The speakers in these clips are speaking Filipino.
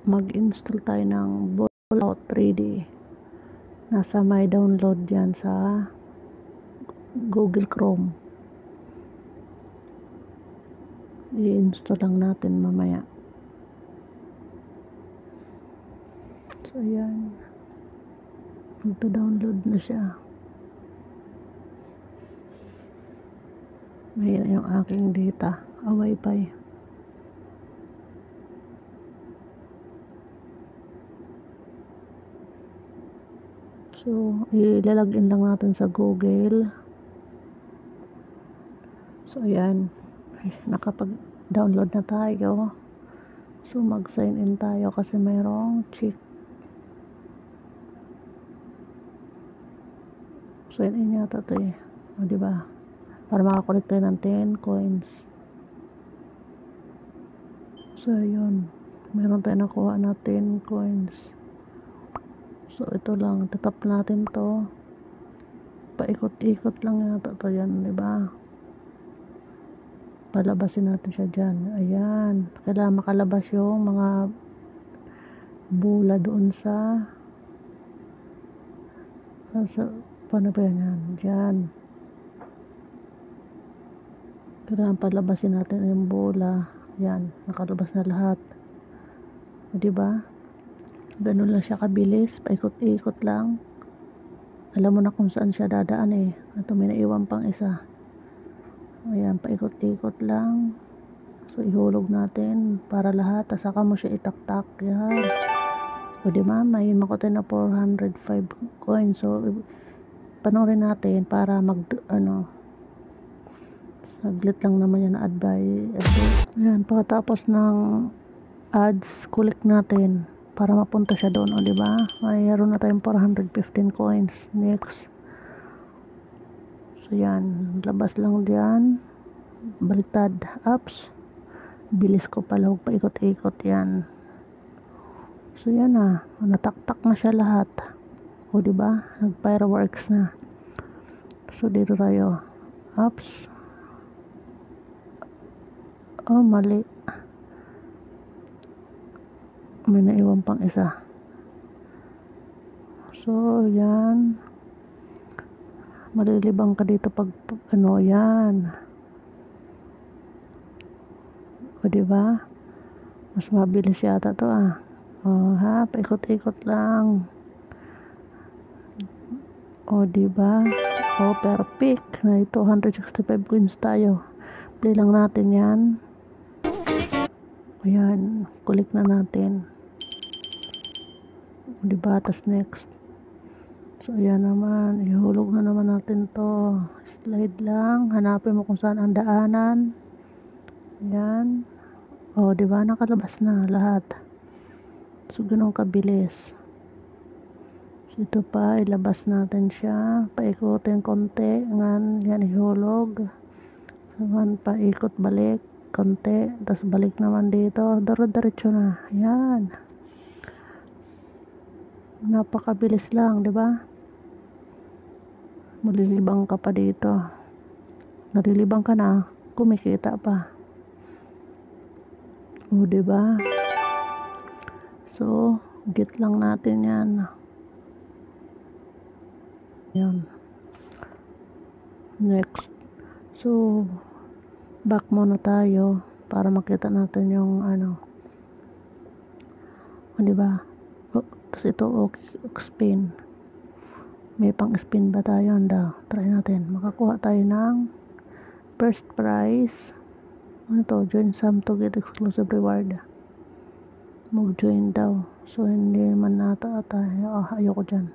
mag-install tayo ng Fallout 3D. Nasa my download yan sa Google Chrome. I-install lang natin mamaya. So ayan, magpa-download na siya. Mayroon yung aking data, Wi-Fi. So ilalagin lang natin sa Google. So ayan, nakapag-download na tayo. So mag-sign in tayo kasi mayroong check. Sign in yata ito eh. O diba? Para makakulit tayo ng 10 coins. So ayun, meron tayo nakuha na 10 coins. So ito lang, tatap natin to. Paikot-ikot lang yata to yan, diba? Palabasin natin siya dyan. Ayan, kailangan makalabas yung mga bula doon sa paano ba yan? Dyan. Kailangan palabasin natin yung bola. Yan, nakalabas na lahat. O, diba? Ganun lang siya kabilis. Paikot-ikot lang. Alam mo na kung saan siya dadaan eh. Ito may naiwan pang isa. Ayan, paikot-ikot lang. So, ihulog natin para lahat. Tapos saka mo siya itaktak. Yan. O, diba? May makuha na 405 coins. So, panoorin natin para saglit lang naman yan na advice. Ayan, pagkatapos ng ads, click natin para mapunta siya doon. O, diba? Mayroon na tayong 415 coins. Next. So, yan. Labas lang dyan. Baliktad. Apps. Bilis ko pala. Huwag paikot-ikot yan. So, yan na. Nataktak na siya lahat. O, diba? Nag-fireworks na. So, dito tayo. Apps. Oh, mali. May naiwan pang isa. So, yan. Malilibang ka dito pag yan. O, diba? Mas mabilis yata to ah. O, ha? Paikot-ikot lang. O, diba? O, perfect. May 265 coins tayo. Play lang natin yan. Ayan, kulik na natin. Diba? Tas next. So, ayan naman. Ihulog na naman natin to. Slide lang. Hanapin mo kung saan ang daanan. Ayan. O, diba? Nakalabas na lahat. So, ganun kabilis. So, ito pa. Ilabas natin siya. Paikutin konti. Yan, ihulog. So, paikot balik. Konti, tapos balik naman dito, diretso na. Yan, napakabilis lang, di ba? Malilibang ka pa dito, nalilibang ka na, kumikita pa. O, di ba? So, git lang natin yan. Yan. Next. So, back muna tayo para makita natin yung o, diba? Tapos ito, spin. May pang spin ba tayo? Try natin. Makakuha tayo ng first prize. Ano to? Join some to get exclusive reward. Mag-join daw. So, hindi man nata tayo. Ayoko dyan.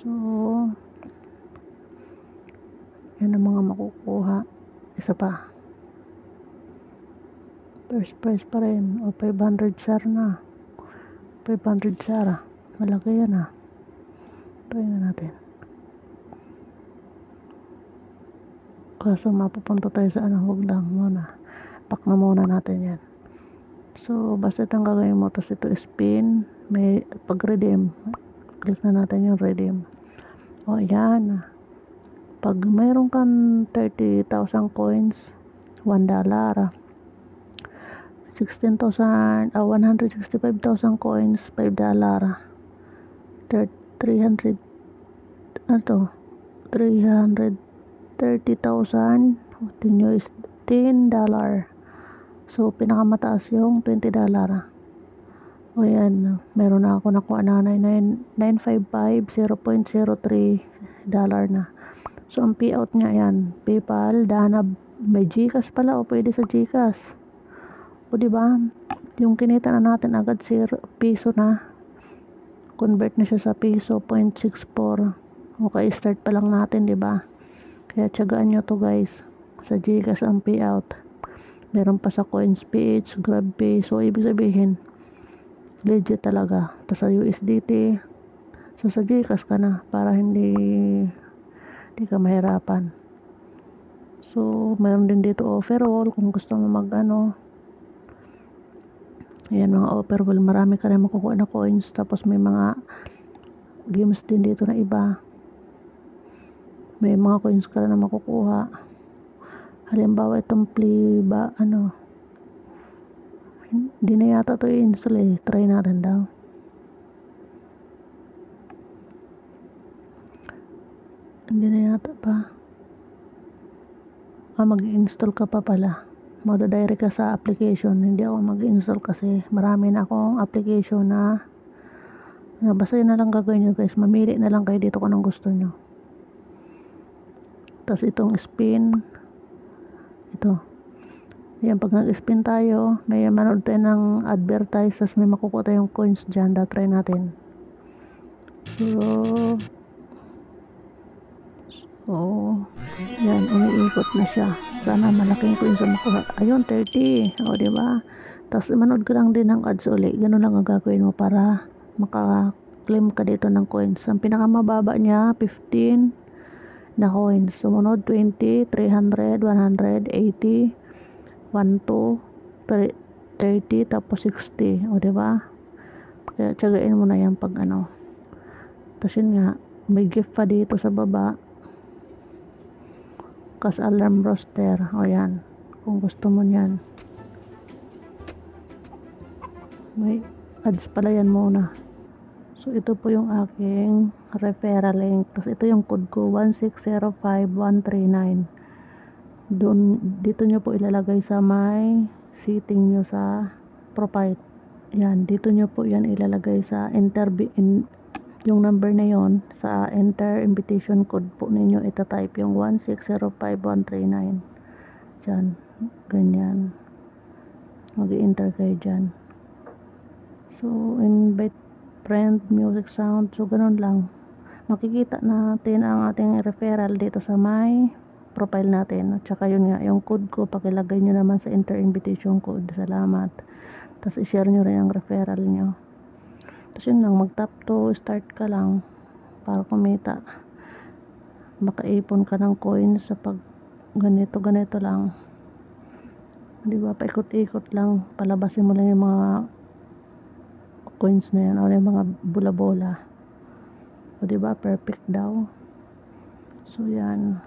So, yan ang mga makukuha. Isa pa. First prize pa rin. O, 500 share na. 500 share. Malaki yan ah. Try na natin. Kaso mapupunta tayo sa huwag lang muna. Pack na muna natin yan. So, basta itong gagawin mo. Tapos ito spin. May pag-redeem. Click na natin yung redeem. O, yan. Pag mayroon kang 30,000 coins, $1. 165,000 coins, $5. 300 ano to, 330,000 $10. So pinakamataas yung $20. O yan, meron na ako nakuha na 955 $0.03 na. So ang payout niya yan, PayPal, Dana, may GCash pala, o pwede sa GCash. O diba, yung kinita na natin agad piso na, convert na siya sa piso, 0.64. Okay, start pa lang natin, diba? Kaya tiyagaan nyo to guys, sa GCash ang payout. Meron pa sa CoinsPH, GrabPay, so ibig sabihin legit talaga. Tapos sa USDT, so sa GCash ka na para hindi ka mahirapan. So meron din dito overall kung gusto mo mag ayan, mga overall, marami ka rin makukuha na coins. Tapos may mga games din dito na iba, may mga coins ka rin na makukuha. Halimbawa itong play ba hindi na yata to i-install try natin daw. Hindi na yata pa. Mag-install ka pa pala, magda-direct ka sa application. Hindi ako mag-install kasi marami na akong application na basta yun na lang gagawin nyo guys, mamili na lang kayo dito kung anong gusto nyo. Tapos itong spin, ito yan, pag nag-spin tayo, may manood tayo ng advertise, tapos may makukuha tayong coins dyan. Try natin. So yan, umiikot na siya. Sana malaking coins ang makuha. Ayun, 30. O diba, tapos manood ka lang din ng ads uli. Ganun lang ang gagawin mo para maka-claim ka dito ng coins. Ang pinakamababa niya 15 na coins. Sumunod 20, 300, 180, 12, 30, tapos 60. O diba, kaya tiyagain mo na yan pag tapos yun nga, may gift pa dito sa baba, kas alarm roster. O yan, kung gusto mo yan, may ads pala yan muna. So ito po yung aking referral link. Tapos ito yung code ko, 1605139. Dito nyo po ilalagay sa may setting nyo sa profile. Yan, dito nyo po yan ilalagay sa yung number na yon, sa enter invitation code po ninyo itatype yung 1605139. Dyan, ganyan, mag-i-enter kayo dyan. So invite friend, music sound, so ganun lang. Makikita natin ang ating referral dito sa may profile natin. At saka yun nga, yung code ko, pakilagay nyo naman sa enter invitation code. Salamat. Tapos i-share nyo rin ang referral nyo. Tapos yun lang, mag-tap to start ka lang para kumita. Makaipon ka ng coins sa pag ganito lang. Diba, paikot-ikot lang, palabasin mo lang yung mga coins na yan o yung mga bola-bola. O diba, perfect daw. So yan,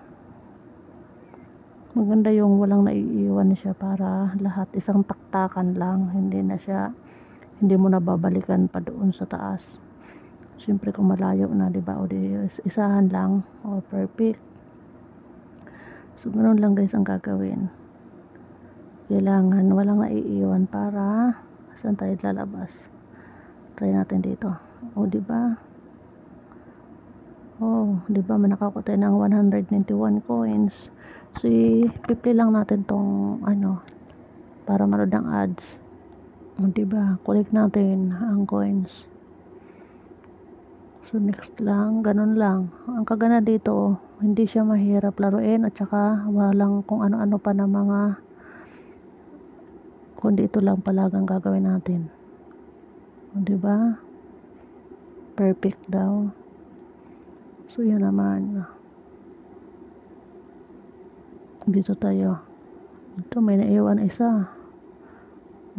maganda yung walang naiiwan siya, para lahat isang taktakan lang, hindi mo na babalikan pa doon sa taas. Siyempre kung malayo na, diba, o di isahan lang, o perfect. So ganoon lang guys ang gagawin. Kailangan walang naiiwan para saan tayo lalabas. Try natin dito. O diba, diba, manakakuha tayo ng 191 coins. So i-play lang natin tong para manood ng ads. O diba, collect natin ang coins. So next lang, ganun lang. Ang kagana dito, hindi siya mahirap laruin, at saka walang kung ano-ano pa na mga, kundi ito lang palagang gagawin natin. O diba, perfect daw. So yan naman, dito tayo. Ito may naiwan isa,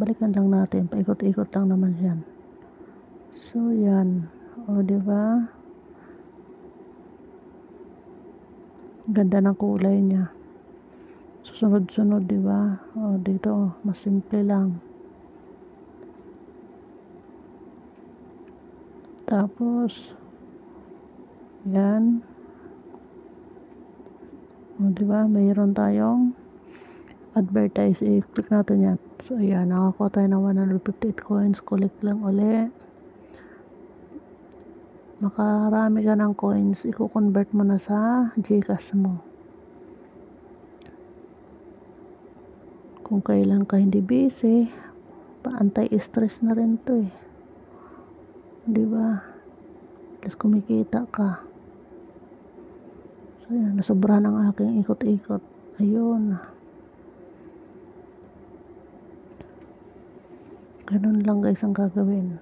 balikan lang natin, paikot-ikot lang naman yan. So yan, o diba, ganda ng kulay niya, susunod-sunod, diba. O dito mas simple lang. Tapos, yan. O, diba? Mayroon tayong advertise. I-click natin yan. So, ayan. Nakakuha tayo ng 158 coins. Collect lang uli. Makarami ka ng coins. I-convert mo na sa Gcash mo. Kung kailan ka hindi busy, pa-anti-stress na rin to eh. Diba? Tapos kumikita ka. So, yan. Nasobrahan ang aking ikot-ikot. Ayun. Ganun lang guys ang gagawin.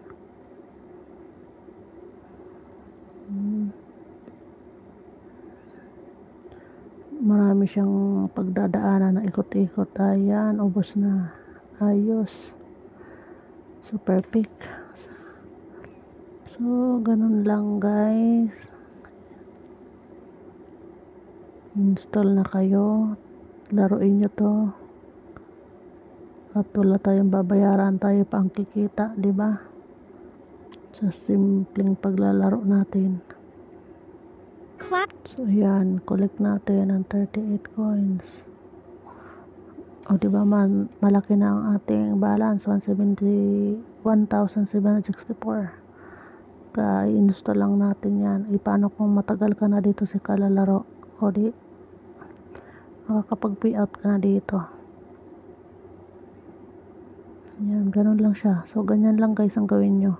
Marami siyang pagdadaanan na ikot-ikot. Ayan, ubos na. Ayos. Super pick. So, ganun lang guys. Install na kayo. Laruin nyo to. At wala tayong babayaran, tayo pa ang kikita, di ba? Sa simpleng paglalaro natin. So, ayan, collect natin ang 38 coins. O, di ba malaki na ang ating balance, 1,764. Ka-install lang natin yan. Paano kung matagal ka na dito sa kalalaro? O, di, makakapag-payout ka na dito. Yan, ganun lang siya. So, ganyan lang guys ang gawin nyo.